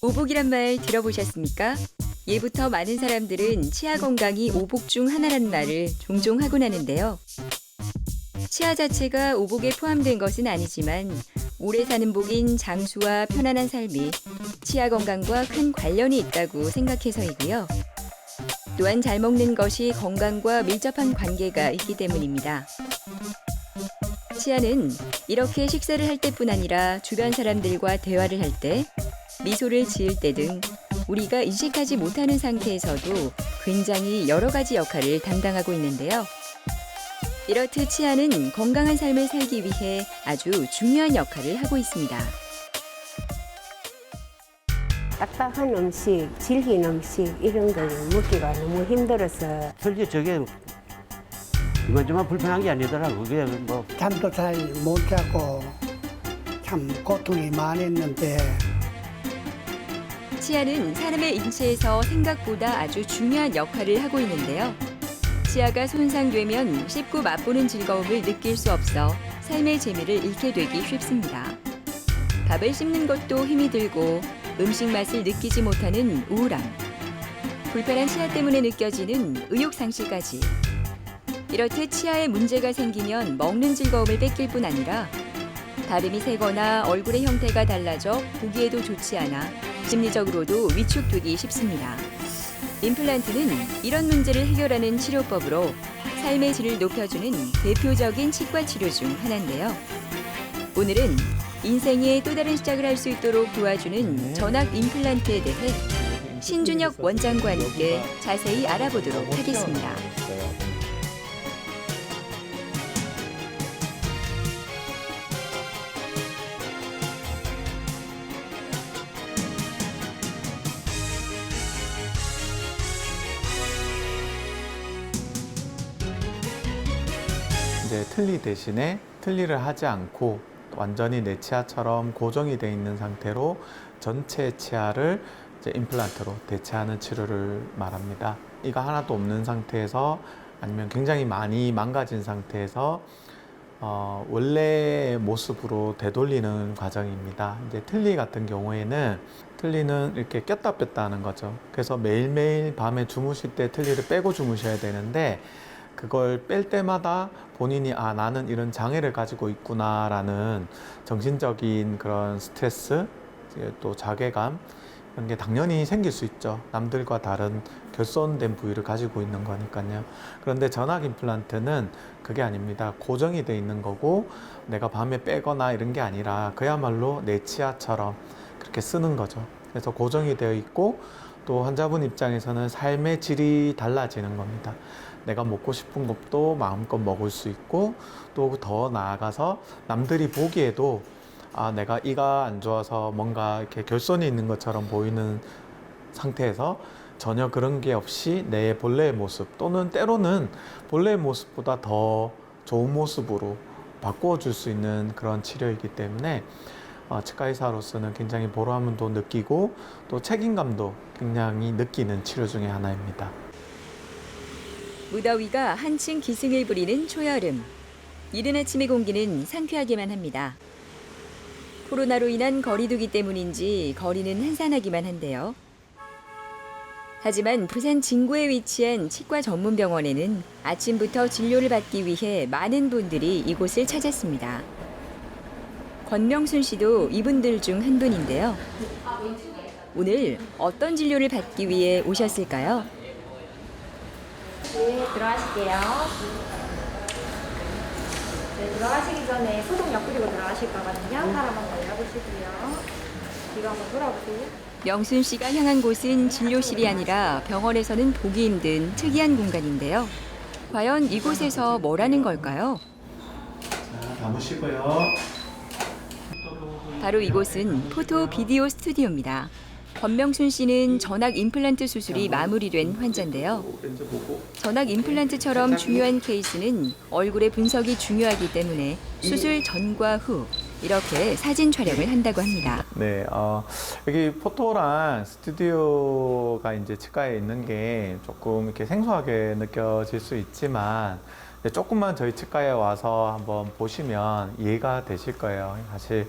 오복이란 말 들어보셨습니까? 예부터 많은 사람들은 치아 건강이 오복 중 하나라는 말을 종종 하곤 하는데요. 치아 자체가 오복에 포함된 것은 아니지만 오래 사는 복인 장수와 편안한 삶이 치아 건강과 큰 관련이 있다고 생각해서이고요. 또한 잘 먹는 것이 건강과 밀접한 관계가 있기 때문입니다. 치아는 이렇게 식사를 할 때뿐 아니라 주변 사람들과 대화를 할 때, 미소를 지을 때 등 우리가 인식하지 못하는 상태에서도 굉장히 여러 가지 역할을 담당하고 있는데요. 이렇듯 치아는 건강한 삶을 살기 위해 아주 중요한 역할을 하고 있습니다. 딱딱한 음식, 질긴 음식 이런 걸 먹기가 너무 힘들어서 솔직히 저게 이만저만 불편한 게 아니더라고. 그게 뭐 잠도 잘 못 자고 참 고통이 많았는데 치아는 사람의 인체에서 생각보다 아주 중요한 역할을 하고 있는데요. 치아가 손상되면 씹고 맛보는 즐거움을 느낄 수 없어 삶의 재미를 잃게 되기 쉽습니다. 밥을 씹는 것도 힘이 들고 음식 맛을 느끼지 못하는 우울함, 불편한 치아 때문에 느껴지는 의욕 상실까지. 이렇듯 치아에 문제가 생기면 먹는 즐거움을 뺏길 뿐 아니라 발음이 새거나 얼굴의 형태가 달라져 보기에도 좋지 않아 심리적으로도 위축되기 쉽습니다. 임플란트는 이런 문제를 해결하는 치료법으로 삶의 질을 높여주는 대표적인 치과 치료 중 하나인데요. 오늘은 인생의 또 다른 시작을 할 수 있도록 도와주는 전학 임플란트에 대해 신준혁 원장과 함께 자세히 알아보도록 하겠습니다. 이제 틀니 대신에 틀니를 하지 않고 완전히 내 치아처럼 고정이 되어 있는 상태로 전체 치아를 이제 임플란트로 대체하는 치료를 말합니다. 이가 하나도 없는 상태에서 아니면 굉장히 많이 망가진 상태에서 원래의 모습으로 되돌리는 과정입니다. 이제 틀니 같은 경우에는 틀니는 이렇게 꼈다 뺐다 하는 거죠. 그래서 매일매일 밤에 주무실 때 틀니를 빼고 주무셔야 되는데 그걸 뺄 때마다 본인이 나는 이런 장애를 가지고 있구나라는 정신적인 그런 스트레스, 또 자괴감 이런 게 당연히 생길 수 있죠. 남들과 다른 결손된 부위를 가지고 있는 거니까요. 그런데 전학 임플란트는 그게 아닙니다. 고정이 돼 있는 거고 내가 밤에 빼거나 이런 게 아니라 그야말로 내 치아처럼 그렇게 쓰는 거죠. 그래서 고정이 되어 있고 또 환자분 입장에서는 삶의 질이 달라지는 겁니다. 내가 먹고 싶은 것도 마음껏 먹을 수 있고 또 더 나아가서 남들이 보기에도 내가 이가 안 좋아서 뭔가 이렇게 결손이 있는 것처럼 보이는 상태에서 전혀 그런 게 없이 내 본래의 모습 또는 때로는 본래의 모습보다 더 좋은 모습으로 바꾸어 줄 수 있는 그런 치료이기 때문에 치과의사로서는 굉장히 보람도 느끼고 또 책임감도 굉장히 느끼는 치료 중에 하나입니다. 무더위가 한층 기승을 부리는 초여름. 이른 아침의 공기는 상쾌하기만 합니다. 코로나로 인한 거리두기 때문인지 거리는 한산하기만 한데요. 하지만 부산 진구에 위치한 치과 전문 병원에는 아침부터 진료를 받기 위해 많은 분들이 이곳을 찾았습니다. 권명순 씨도 이분들 중 한 분인데요. 오늘 어떤 진료를 받기 위해 오셨을까요? 네, 들어가실게요. 네, 들어가시기 전에 소독약 뿌리고 들어가실 거거든요. 팔 한번 벌려보시고요. 귀가 한번 돌아보세요. 명순 씨가 향한 곳은 진료실이 아니라 병원에서는 보기 힘든 특이한 공간인데요. 과연 이곳에서 뭘 하는 걸까요? 자, 감으시고요. 바로 이곳은 포토 비디오 스튜디오입니다. 권명순 씨는 전학 임플란트 수술이 마무리된 환자인데요. 전학 임플란트처럼 중요한 케이스는 얼굴의 분석이 중요하기 때문에 수술 전과 후 이렇게 사진 촬영을 한다고 합니다. 네, 여기 포토랑 스튜디오가 이제 치과에 있는 게 조금 이렇게 생소하게 느껴질 수 있지만 조금만 저희 치과에 와서 한번 보시면 이해가 되실 거예요. 사실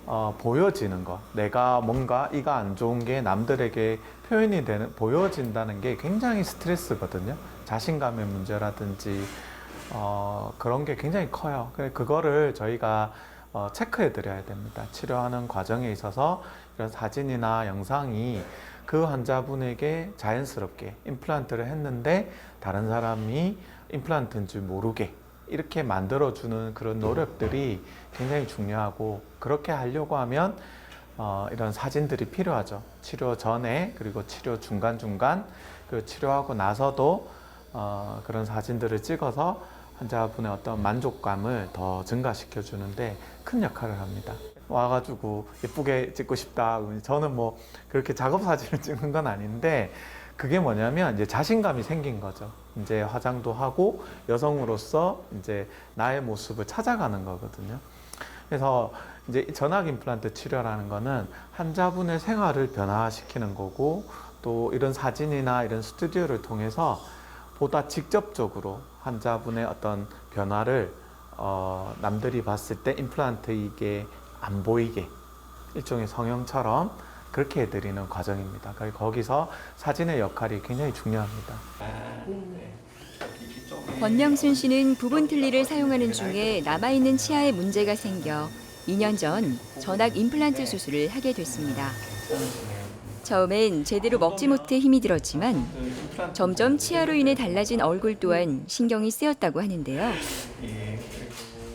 보여지는 거, 내가 뭔가 이가 안 좋은 게 남들에게 표현이 되는, 보여진다는 게 굉장히 스트레스거든요. 자신감의 문제라든지 그런 게 굉장히 커요. 그거를 저희가 체크해 드려야 됩니다. 치료하는 과정에 있어서 이런 사진이나 영상이 그 환자분에게 자연스럽게 임플란트를 했는데 다른 사람이 임플란트인 줄 모르게 이렇게 만들어주는 그런 노력들이 굉장히 중요하고, 그렇게 하려고 하면 이런 사진들이 필요하죠. 치료 전에, 그리고 치료 중간중간, 그리고 치료하고 나서도 그런 사진들을 찍어서 환자분의 어떤 만족감을 더 증가시켜 주는데 큰 역할을 합니다. 와가지고 예쁘게 찍고 싶다. 저는 뭐 그렇게 작업 사진을 찍는 건 아닌데, 그게 뭐냐면 이제 자신감이 생긴 거죠. 이제 화장도 하고 여성으로서 이제 나의 모습을 찾아가는 거거든요. 그래서 이제 전학 임플란트 치료라는 거는 환자분의 생활을 변화시키는 거고, 또 이런 사진이나 이런 스튜디오를 통해서 보다 직접적으로 환자분의 어떤 변화를 남들이 봤을 때 임플란트 이게 안 보이게 일종의 성형처럼 그렇게 해드리는 과정입니다. 거기서 사진의 역할이 굉장히 중요합니다. 권명순 씨는 부분 틀니를 사용하는 중에 남아있는 치아에 문제가 생겨 2년 전 전악 임플란트 수술을 하게 됐습니다. 처음엔 제대로 먹지 못해 힘이 들었지만 점점 치아로 인해 달라진 얼굴 또한 신경이 쓰였다고 하는데요.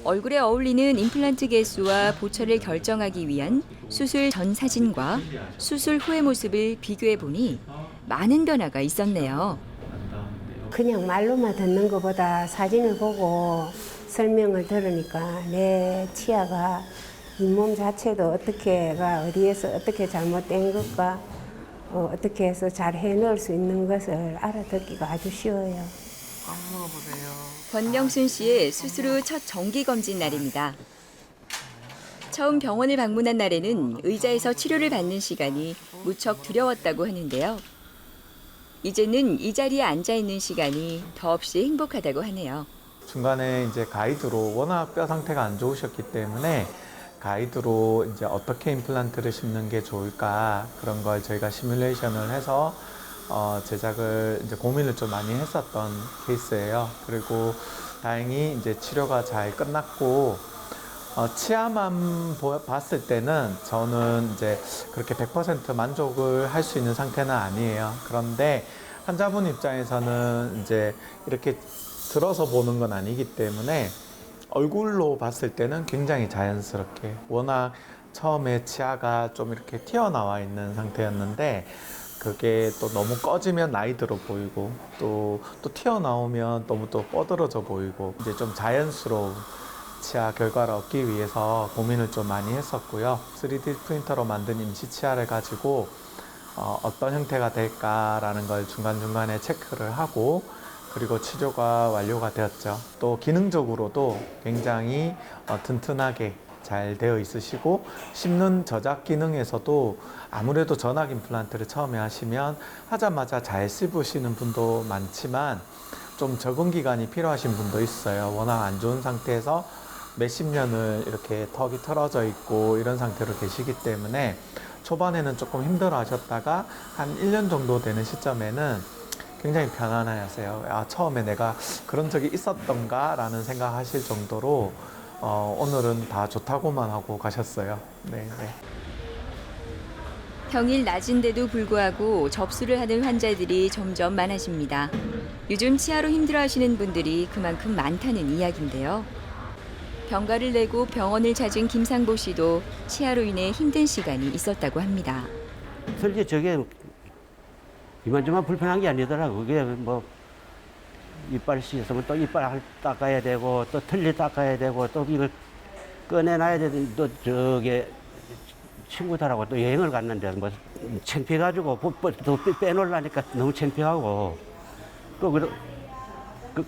얼굴에 어울리는 임플란트 개수와 보철을 결정하기 위한 수술 전 사진과 수술 후의 모습을 비교해 보니 많은 변화가 있었네요. 그냥 말로만 듣는 것보다 사진을 보고 설명을 들으니까 내 치아가 잇몸 자체도 어떻게가 어디에서 어떻게 잘못된 것과 어떻게 해서 잘 해놓을 수 있는 것을 알아듣기가 아주 쉬워요. 권명순 씨의 수술 후 첫 정기 검진 날입니다. 처음 병원을 방문한 날에는 의자에서 치료를 받는 시간이 무척 두려웠다고 하는데요. 이제는 이 자리에 앉아 있는 시간이 더없이 행복하다고 하네요. 중간에 이제 가이드로, 워낙 뼈 상태가 안 좋으셨기 때문에 가이드로 이제 어떻게 임플란트를 심는 게 좋을까, 그런 걸 저희가 시뮬레이션을 해서 제작을 이제 고민을 좀 많이 했었던 케이스예요. 그리고 다행히 이제 치료가 잘 끝났고, 치아만 봤을 때는 저는 이제 그렇게 100% 만족을 할 수 있는 상태는 아니에요. 그런데 환자분 입장에서는 이제 이렇게 들어서 보는 건 아니기 때문에 얼굴로 봤을 때는 굉장히 자연스럽게, 워낙 처음에 치아가 좀 이렇게 튀어나와 있는 상태였는데 그게 또 너무 꺼지면 나이 들어 보이고 또 튀어나오면 너무 또 뻗어져 보이고, 이제 좀 자연스러운 치아 결과를 얻기 위해서 고민을 좀 많이 했었고요. 3D 프린터로 만든 임시 치아를 가지고 어떤 형태가 될까라는 걸 중간중간에 체크를 하고, 그리고 치료가 완료가 되었죠. 또 기능적으로도 굉장히 튼튼하게 잘 되어 있으시고, 씹는 저작 기능에서도 아무래도 전악 임플란트를 처음에 하시면 하자마자 잘 씹으시는 분도 많지만 좀 적응 기간이 필요하신 분도 있어요. 워낙 안 좋은 상태에서 몇십 년을 이렇게 턱이 털어져 있고 이런 상태로 계시기 때문에 초반에는 조금 힘들어 하셨다가 한 1년 정도 되는 시점에는 굉장히 편안해 하세요. 아, 처음에 내가 그런 적이 있었던가 라는 생각하실 정도로 오늘은 다 좋다고만 하고 가셨어요. 네. 평일 낮인데도 불구하고 접수를 하는 환자들이 점점 많아집니다. 요즘 치아로 힘들어하시는 분들이 그만큼 많다는 이야기인데요. 병가를 내고 병원을 찾은 김상보 씨도 치아로 인해 힘든 시간이 있었다고 합니다. 솔직히 저게 이만저만 불편한 게 아니더라고. 그게 뭐 이빨 씻으면 또 이빨 닦아야 되고, 또 틀니 닦아야 되고, 또 이걸 꺼내놔야 되고, 또 저게 친구들하고 또 여행을 갔는데 뭐 창피해가지고 또 빼놓으려니까 너무 창피하고, 또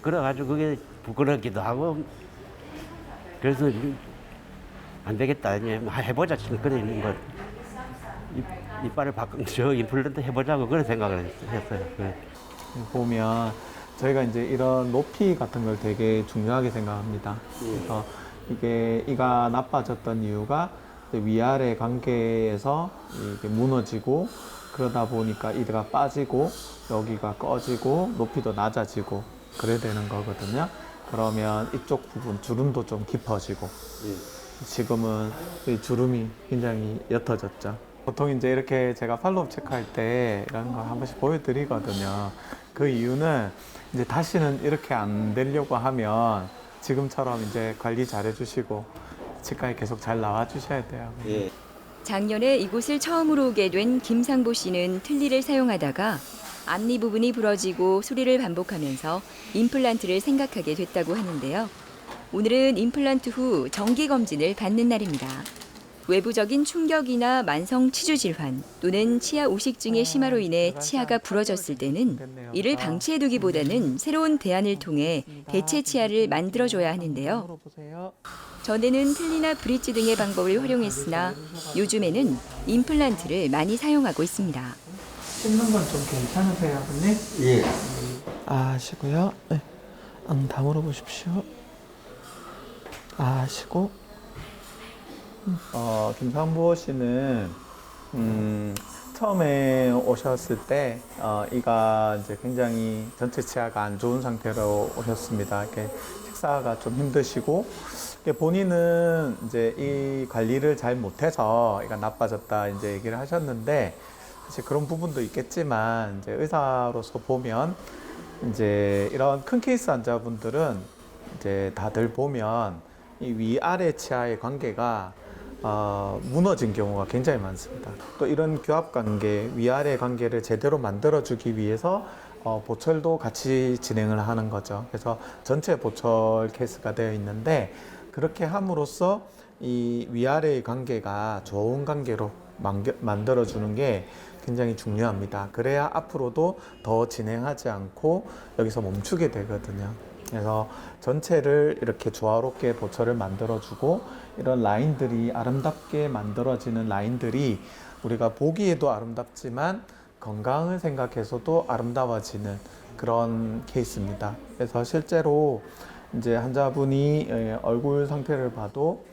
그래가지고 그게 부끄럽기도 하고, 그래서 안 되겠다, 이제 해보자. 그래, 뭐 이빨을 저 임플란트 해보자고 그런 생각을 했어요. 그래. 보면 저희가 이제 이런 높이 같은 걸 되게 중요하게 생각합니다. 그래서 이게 이가 나빠졌던 이유가 위아래 관계에서 이게 무너지고 그러다 보니까 이가 빠지고 여기가 꺼지고 높이도 낮아지고 그래야 되는 거거든요. 그러면 이쪽 부분 주름도 좀 깊어지고 지금은 이 주름이 굉장히 옅어졌죠. 보통 이제 이렇게 제가 팔로업 체크할 때 이런 거 한 번씩 보여드리거든요. 그 이유는 이제 다시는 이렇게 안 되려고 하면 지금처럼 이제 관리 잘 해주시고 치과에 계속 잘 나와 주셔야 돼요. 작년에 이곳을 처음으로 오게 된 김상보 씨는 틀니를 사용하다가 앞니 부분이 부러지고 소리를 반복하면서 임플란트를 생각하게 됐다고 하는데요. 오늘은 임플란트 후 정기 검진을 받는 날입니다. 외부적인 충격이나 만성 치주 질환 또는 치아 우식증의 심화로 인해 치아가 부러졌을 때는 이를 방치해두기보다는 새로운 대안을 통해 대체 치아를 만들어줘야 하는데요. 전에는 틀니나 브릿지 등의 방법을 활용했으나 요즘에는 임플란트를 많이 사용하고 있습니다. 씹는 건 좀 괜찮으세요, 아버님? 예. 하시고요. 네. 다물어 보십시오. 하시고. 김상보 씨는 처음에 오셨을 때 이가 이제 굉장히 전체 치아가 안 좋은 상태로 오셨습니다. 이렇게 식사가 좀 힘드시고 본인은 이제 이 관리를 잘 못해서 이가 나빠졌다 이제 얘기를 하셨는데 사실 그런 부분도 있겠지만 이제 의사로서 보면 이제 이런 큰 케이스 환자분들은 이제 다들 보면 이 위아래 치아의 관계가 무너진 경우가 굉장히 많습니다. 또 이런 교합 관계, 위아래 관계를 제대로 만들어주기 위해서 보철도 같이 진행을 하는 거죠. 그래서 전체 보철 케이스가 되어 있는데 그렇게 함으로써 이 위아래의 관계가 좋은 관계로 만들어주는 게 굉장히 중요합니다. 그래야 앞으로도 더 진행하지 않고 여기서 멈추게 되거든요. 그래서 전체를 이렇게 조화롭게 보철을 만들어주고 이런 라인들이 아름답게 만들어지는 라인들이 우리가 보기에도 아름답지만 건강을 생각해서도 아름다워지는 그런 케이스입니다. 그래서 실제로 이제 환자분이 얼굴 상태를 봐도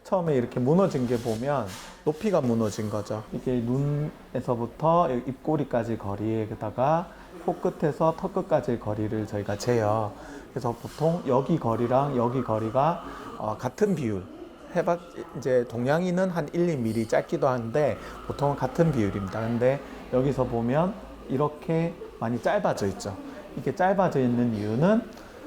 처음에 이렇게 무너진 게 보면 높이가 무너진 거죠. 이게 눈에서부터 입꼬리까지 거리에다가 코끝에서 턱끝까지의 거리를 저희가 재요. 그래서 보통 여기 거리랑 여기 거리가 같은 비율. 해봤 이제 동양인은 한 1, 2mm 짧기도 한데 보통은 같은 비율입니다. 근데 여기서 보면 이렇게 많이 짧아져 있죠. 이게 짧아져 있는 이유는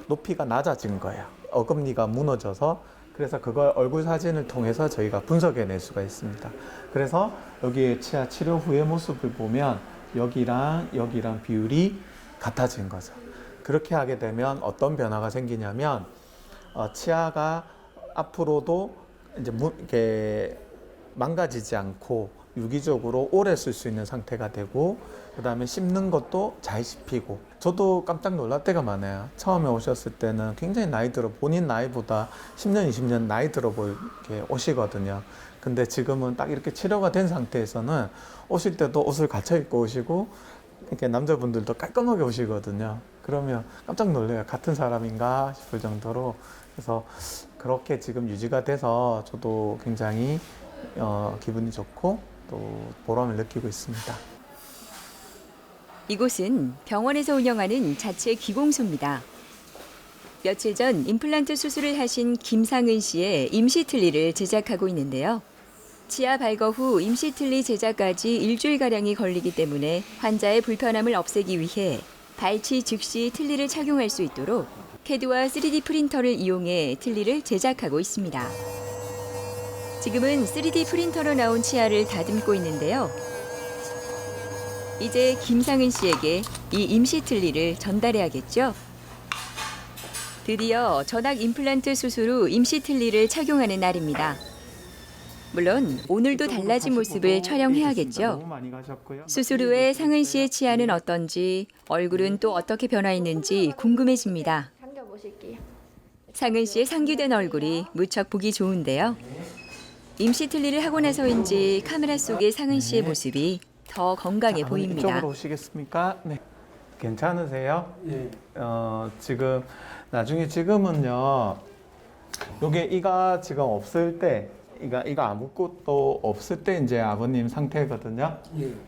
높이가 낮아진 거예요. 어금니가 무너져서. 그래서 그걸 얼굴 사진을 통해서 저희가 분석해낼 수가 있습니다. 그래서 여기에 치아 치료 후의 모습을 보면 여기랑 여기랑 비율이 같아진 거죠. 그렇게 하게 되면 어떤 변화가 생기냐면 치아가 앞으로도 이제 이렇게 망가지지 않고 유기적으로 오래 쓸 수 있는 상태가 되고 그 다음에 씹는 것도 잘 씹히고 저도 깜짝 놀랄 때가 많아요. 처음에 오셨을 때는 굉장히 나이 들어 본인 나이보다 10년, 20년 나이 들어 보이게 오시거든요. 근데 지금은 딱 이렇게 치료가 된 상태에서는 오실 때도 옷을 갖춰 입고 오시고 이렇게 남자분들도 깔끔하게 오시거든요. 그러면 깜짝 놀래요. 같은 사람인가 싶을 정도로. 그래서 그렇게 지금 유지가 돼서 저도 굉장히 기분이 좋고 또 보람을 느끼고 있습니다. 이곳은 병원에서 운영하는 자체 기공소입니다. 며칠 전 임플란트 수술을 하신 김상은 씨의 임시 틀니를 제작하고 있는데요. 치아 발거 후 임시 틀니 제작까지 일주일가량이 걸리기 때문에 환자의 불편함을 없애기 위해 발치 즉시 틀니를 착용할 수 있도록 CAD와 3D 프린터를 이용해 틀니를 제작하고 있습니다. 지금은 3D 프린터로 나온 치아를 다듬고 있는데요. 이제 김상은 씨에게 이 임시 틀니를 전달해야겠죠? 드디어 전악 임플란트 수술 후 임시 틀니를 착용하는 날입니다. 물론 오늘도 달라진 모습을 촬영해야겠죠. 수술 후에 상은 씨의 치아는 어떤지, 얼굴은 또 어떻게 변화했는지 궁금해집니다. 당겨보실게요. 상은 씨의 상기된 얼굴이 무척 보기 좋은데요. 임시 틀니를 하고 나서인지 카메라 속의 상은 씨의 모습이 더 건강해 보입니다. 이쪽으로 오시겠습니까? 네. 괜찮으세요? 네. 지금은요. 요게 이가 지금 없을 때 이거 아무것도 없을 때 이제 아버님 상태거든요.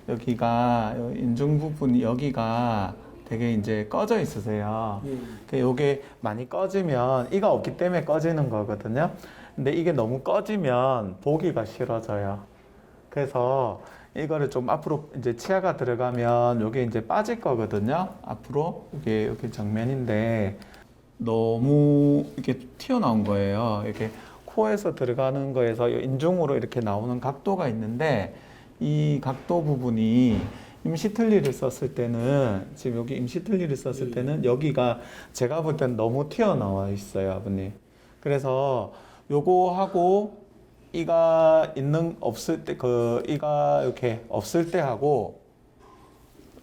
여기가 인중 부분이 여기가 되게 이제 꺼져 있으세요. 요게 많이 꺼지면 이가 없기 때문에 꺼지는 거거든요. 근데 이게 너무 꺼지면 보기가 싫어져요. 그래서 이거를 좀 앞으로 이제 치아가 들어가면 요게 이제 빠질 거거든요. 앞으로 이게 여기 정면인데 너무 이렇게 튀어나온 거예요. 이렇게 코에서 들어가는 거에서 인중으로 이렇게 나오는 각도가 있는데 이 각도 부분이 임시 틀니를 썼을 때는 지금 여기 임시 틀니를 썼을 때는 여기가 제가 볼 때는 너무 튀어나와 있어요, 아버님. 그래서 요거 하고 이가 있는 없을 때 이가 이렇게 없을 때 하고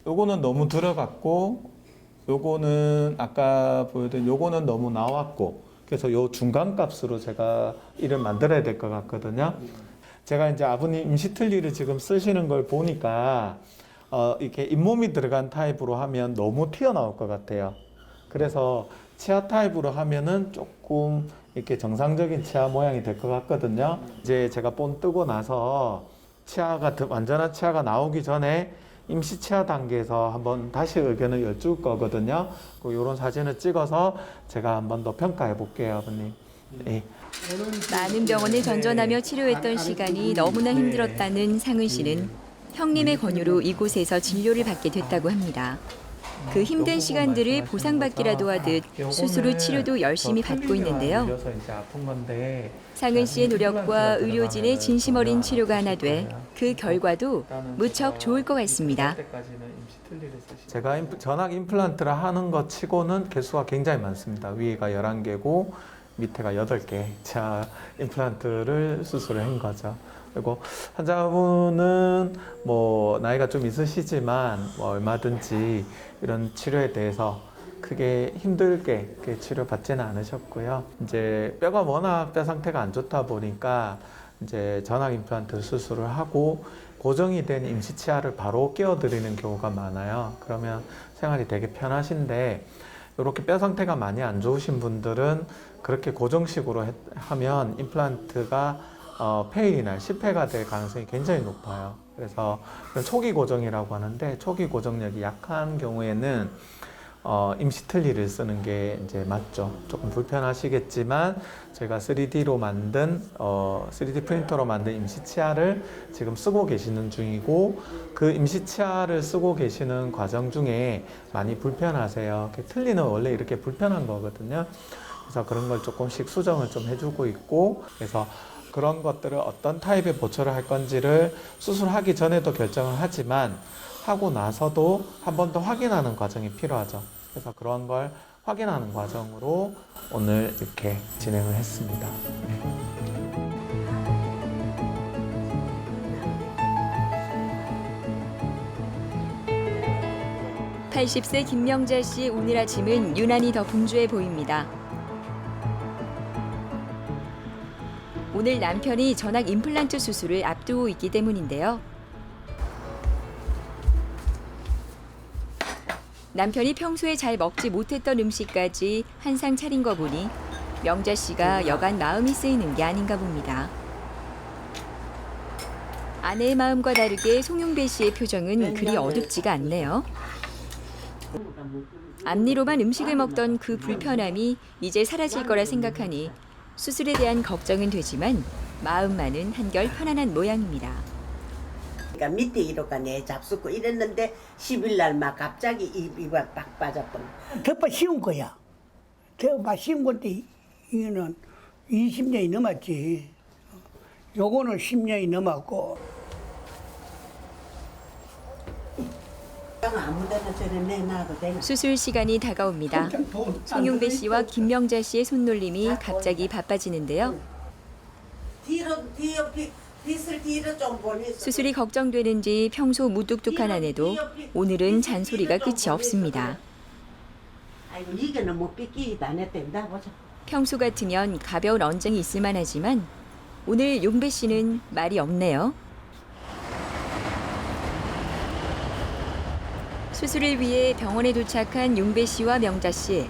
요거는 너무 들어갔고 요거는 아까 보여드린 요거는 너무 나왔고 그래서 요 중간 값으로 제가 이를 만들어야 될 것 같거든요. 제가 이제 아버님 임시 틀니를 지금 쓰시는 걸 보니까 이렇게 잇몸이 들어간 타입으로 하면 너무 튀어나올 것 같아요. 그래서 치아 타입으로 하면은 조금 이렇게 정상적인 치아 모양이 될 것 같거든요. 이제 제가 본 뜨고 나서 치아가 완전한 치아가 나오기 전에 임시 치아 단계에서 한번 다시 의견을 여쭐 거거든요. 이런 사진을 찍어서 제가 한번 더 평가해 볼게요, 아버님. 네. 많은 병원을 전전하며 치료했던 시간이 너무나 힘들었다는 상은 씨는 형님의 권유로 이곳에서 진료를 받게 됐다고 합니다. 그 힘든 시간들을 보상받기라도 하듯 수술 후 치료도 열심히 받고 있는데요. 상은 씨의 노력과 의료진의 진심 어린 치료가 하나 돼 그 결과도 무척 좋을 것 같습니다. 제가 전학 임플란트를 하는 것 치고는 개수가 굉장히 많습니다. 위에가 11개고 밑에가 8개 자 임플란트를 수술을 한 거죠. 그리고 환자분은 뭐 나이가 좀 있으시지만 뭐 얼마든지 이런 치료에 대해서 크게 힘들게 치료받지는 않으셨고요. 이제 뼈가 워낙 뼈 상태가 안 좋다 보니까 이제 전학 임플란트 수술을 하고 고정이 된 임시 치아를 바로 끼워드리는 경우가 많아요. 그러면 생활이 되게 편하신데 이렇게 뼈 상태가 많이 안 좋으신 분들은 그렇게 고정식으로 하면 임플란트가 페일이 날 실패가 될 가능성이 굉장히 높아요. 그래서 초기 고정이라고 하는데 초기 고정력이 약한 경우에는 임시 틀니를 쓰는 게 이제 맞죠. 조금 불편하시겠지만 저희가 3D로 만든 3D 프린터로 만든 임시 치아를 지금 쓰고 계시는 중이고 그 임시 치아를 쓰고 계시는 과정 중에 많이 불편하세요. 틀니는 원래 이렇게 불편한 거거든요. 그래서 그런 걸 조금씩 수정을 좀 해주고 있고 그래서 그런 것들을 어떤 타입의 보철을 할 건지를 수술하기 전에도 결정을 하지만 하고 나서도 한 번 더 확인하는 과정이 필요하죠. 그래서 그런 걸 확인하는 과정으로 오늘 이렇게 진행을 했습니다. 네. (80세) 김명자 씨의 오늘 아침은 유난히 더 분주해 보입니다. 오늘 남편이 전학 임플란트 수술을 앞두고 있기 때문인데요. 남편이 평소에 잘 먹지 못했던 음식까지 한상 차린 거 보니 명자 씨가 여간 마음이 쓰이는 게 아닌가 봅니다. 아내의 마음과 다르게 송용배 씨의 표정은 그리 어둡지가 않네요. 앞니로만 음식을 먹던 그 불편함이 이제 사라질 거라 생각하니 수술에 대한 걱정은 되지만 마음만은 한결 편안한 모양입니다. 그러니까 밑에 이로가 내 잡숫고 이랬는데 10일 날 막 갑자기 입이 딱 빠졌던. 덮어 씌운 거야. 덮어 씌운 건데 이거는 20년이 넘었지. 요거는 10년이 넘었고. 아무데나 저래 내놔도 되나? 수술 시간이 다가옵니다. 송용배 씨와 김명자 씨의 손놀림이 갑자기 바빠지는데요. 빛을 뒤로 좀 보내. 수술이 걱정되는지 평소 무뚝뚝한 아내도 오늘은 잔소리가 끝이 없습니다. 아이고 이게는 못 삐끼다 안 했댄다 보자. 평소 같으면 가벼운 언쟁이 있을 만하지만 오늘 용배 씨는 말이 없네요. 수술을 위해 병원에 도착한 용배 씨와 명자 씨.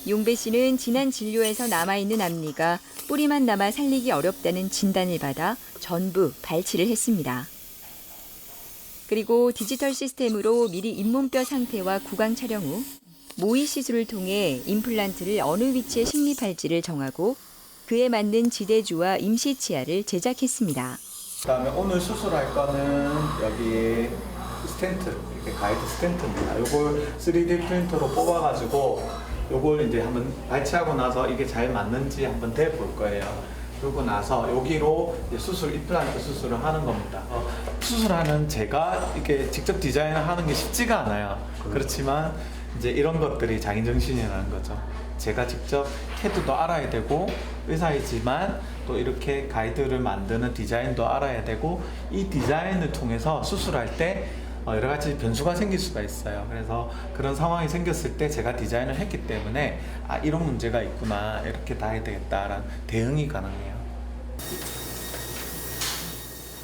용배 씨는 지난 진료에서 남아있는 앞니가 뿌리만 남아 살리기 어렵다는 진단을 받아 전부 발치를 했습니다. 그리고 디지털 시스템으로 미리 잇몸뼈 상태와 구강 촬영 후 모의 시술을 통해 임플란트를 어느 위치에 식립할지를 정하고 그에 맞는 지대주와 임시 치아를 제작했습니다. 그다음에 오늘 수술할 거는 여기 스텐트, 이렇게 가이드 스텐트입니다. 요걸 3D 프린터로 뽑아가지고 요걸 이제 한번 발치하고 나서 이게 잘 맞는지 한번 대볼 거예요. 그러고 나서 여기로 이제 수술, 임플란트 수술을 하는 겁니다. 수술하는 제가 이렇게 직접 디자인을 하는 게 쉽지가 않아요. 그렇지만 이제 이런 것들이 장인정신이라는 거죠. 제가 직접 캐드도 알아야 되고 의사이지만 또 이렇게 가이드를 만드는 디자인도 알아야 되고 이 디자인을 통해서 수술할 때 여러 가지 변수가 생길 수가 있어요. 그래서 그런 상황이 생겼을 때 제가 디자인을 했기 때문에 아, 이런 문제가 있구나, 이렇게 다 해야 되겠다라는 대응이 가능해요.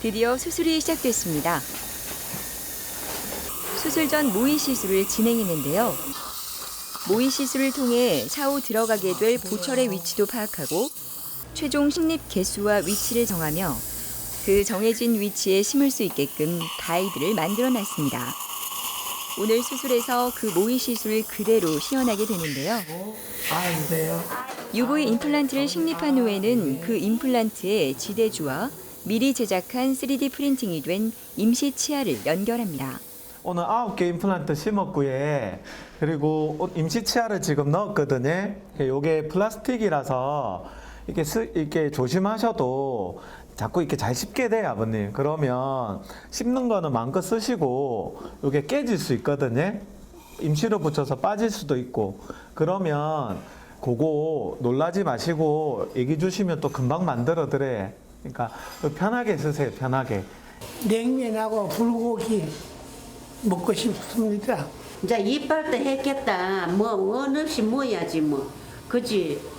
드디어 수술이 시작됐습니다. 수술 전 모의 시술을 진행했는데요. 모의 시술을 통해 차후 들어가게 될 보철의 위치도 파악하고 최종 식립 개수와 위치를 정하며 그 정해진 위치에 심을 수 있게끔 가이드를 만들어놨습니다. 오늘 수술에서 그 모의 시술을 그대로 시연하게 되는데요. UV 임플란트를 식립한 후에는 그 임플란트에 지대주와 미리 제작한 3D 프린팅이 된 임시 치아를 연결합니다. 오늘 9개 임플란트 심었고요. 그리고 임시 치아를 지금 넣었거든요. 이게 플라스틱이라서 이렇게 조심하셔도 자꾸 이렇게 잘 씹게 돼요, 아버님. 그러면 씹는 거는 마음껏 쓰시고 이게 깨질 수 있거든요. 임시로 붙여서 빠질 수도 있고. 그러면 그거 놀라지 마시고 얘기 주시면 또 금방 만들어 드려요. 그러니까 편하게 쓰세요, 편하게. 냉면하고 불고기 먹고 싶습니다. 이제 이빨도 했겠다. 뭐 원 없이 뭐야지 뭐. 그지?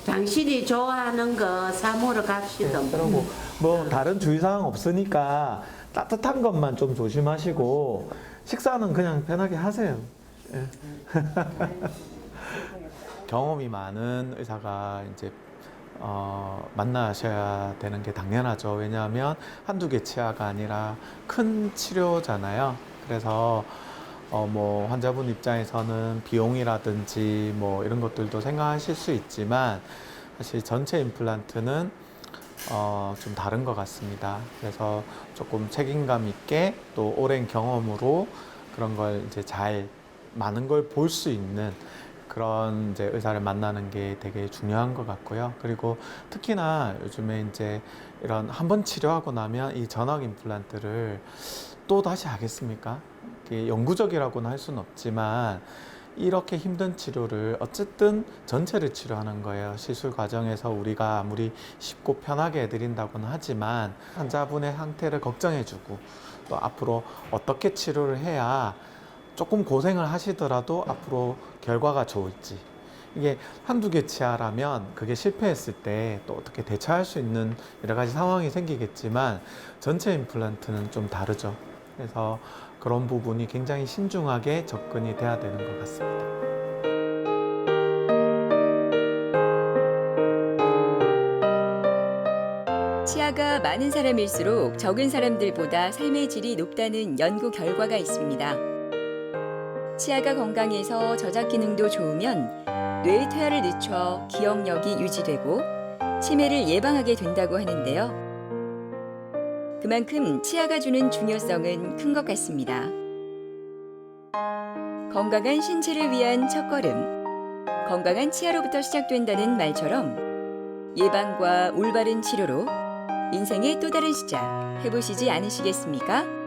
당신이 좋아하는 거 사 먹으러 갑시다. 그러고 뭐 다른 주의사항 없으니까 따뜻한 것만 좀 조심하시고 식사는 그냥 편하게 하세요. 예. 경험이 많은 의사가 이제 만나셔야 되는 게 당연하죠. 왜냐하면 한두 개 치아가 아니라 큰 치료잖아요. 그래서 뭐 환자분 입장에서는 비용이라든지 뭐 이런 것들도 생각하실 수 있지만 사실 전체 임플란트는 좀 다른 것 같습니다. 그래서 조금 책임감 있게 또 오랜 경험으로 그런 걸 이제 잘 많은 걸 볼 수 있는 그런 이제 의사를 만나는 게 되게 중요한 것 같고요. 그리고 특히나 요즘에 이제 이런 한번 치료하고 나면 이 전악 임플란트를 또 다시 하겠습니까? 영구적이라고는 할 수는 없지만 이렇게 힘든 치료를 어쨌든 전체를 치료하는 거예요. 시술 과정에서 우리가 아무리 쉽고 편하게 해드린다고는 하지만 환자분의 상태를 걱정해주고 또 앞으로 어떻게 치료를 해야 조금 고생을 하시더라도 앞으로 결과가 좋을지, 이게 한두 개 치아라면 그게 실패했을 때 또 어떻게 대처할 수 있는 여러 가지 상황이 생기겠지만 전체 임플란트는 좀 다르죠. 그래서 그런 부분이 굉장히 신중하게 접근이 돼야 되는 것 같습니다. 치아가 많은 사람일수록 적은 사람들보다 삶의 질이 높다는 연구 결과가 있습니다. 치아가 건강해서 저작 기능도 좋으면 뇌의 퇴화를 늦춰 기억력이 유지되고 치매를 예방하게 된다고 하는데요. 그만큼 치아가 주는 중요성은 큰 것 같습니다. 건강한 신체를 위한 첫걸음, 건강한 치아로부터 시작된다는 말처럼 예방과 올바른 치료로 인생의 또 다른 시작 해보시지 않으시겠습니까?